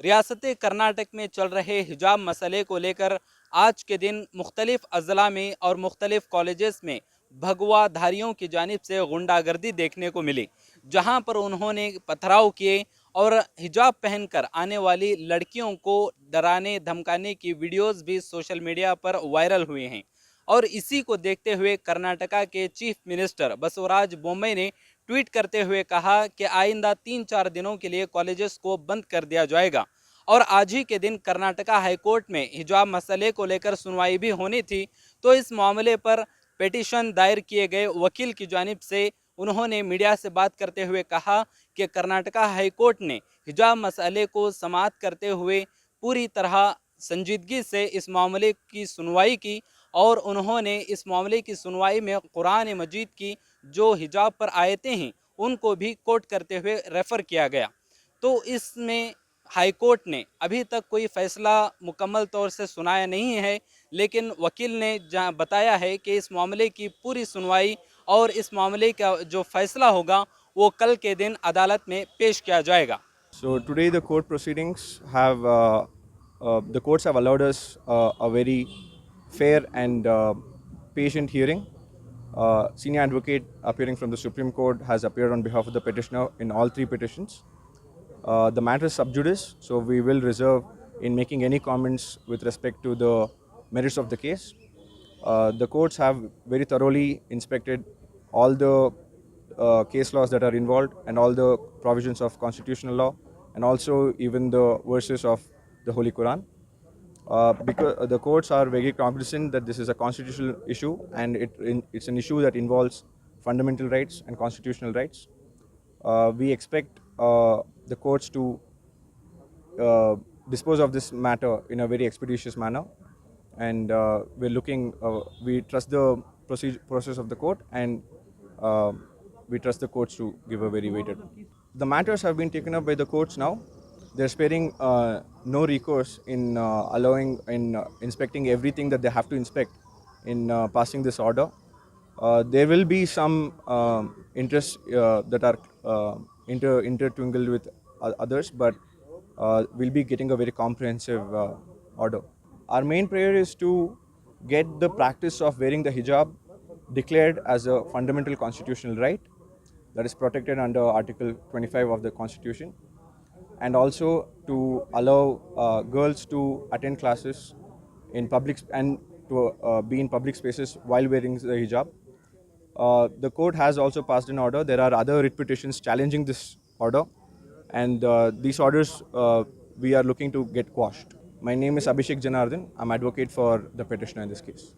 रियासत कर्नाटक में चल रहे हिजाब मसले को लेकर आज के दिन मुख्तलिफ अजला में और मुख्तलिफ कॉलेजेस में भगवाधारियों की जानिब से गुंडागर्दी देखने को मिली, जहां पर उन्होंने पथराव किए और हिजाब पहनकर आने वाली लड़कियों को डराने धमकाने की वीडियोस भी सोशल मीडिया पर वायरल हुए हैं। और इसी को देखते हुए कर्नाटका के चीफ मिनिस्टर बसवराज बोम्मई ने ट्वीट करते हुए कहा कि आइंदा 3-4 दिनों के लिए कॉलेजेस को बंद कर दिया जाएगा। और आज ही के दिन कर्नाटका हाईकोर्ट में हिजाब मसले को लेकर सुनवाई भी होनी थी, तो इस मामले पर पिटीशन दायर किए गए वकील की जानिब से उन्होंने मीडिया से बात करते हुए कहा कि कर्नाटका हाईकोर्ट ने हिजाब मसले को समाअत करते हुए पूरी तरह संजीदगी से इस मामले की सुनवाई की और उन्होंने इस मामले की सुनवाई में कुरान मजीद की जो हिजाब पर आयतें हैं उनको भी कोट करते हुए रेफ़र किया गया। तो इसमें हाई कोर्ट ने अभी तक कोई फ़ैसला मुकम्मल तौर से सुनाया नहीं है, लेकिन वकील ने बताया है कि इस मामले की पूरी सुनवाई और इस मामले का जो फ़ैसला होगा वो कल के दिन अदालत में पेश किया जाएगा। So today the court proceedings have the courts have allowed us a very fair and patient hearing. Senior advocate appearing from the Supreme Court has appeared on behalf of the petitioner in all three petitions. The matter is sub judice, so we will reserve in making any comments with respect to the merits of the case. The courts have very thoroughly inspected all the case laws that are involved and all the provisions of constitutional law and also even the verses of the Holy Quran. Because the courts are very cognizant that this is a constitutional issue and it's an issue that involves fundamental rights and constitutional rights. We expect the courts to dispose of this matter in a very expeditious manner, and we trust the process of the court, and we trust the courts to give a very weighted. The matters have been taken up by the courts now. They're sparing no recourse in inspecting everything that they have to inspect in passing this order. There will be some interests that are intertwined with others, but we'll be getting a very comprehensive order. Our main prayer is to get the practice of wearing the hijab declared as a fundamental constitutional right that is protected under Article 25 of the Constitution, and also to allow girls to attend classes in public and to be in public spaces while wearing the hijab. The court has also passed an order. There are other writ petitions challenging this order, and these orders we are looking to get quashed. My name is Abhishek Janardhan. I'm advocate for the petitioner in this case.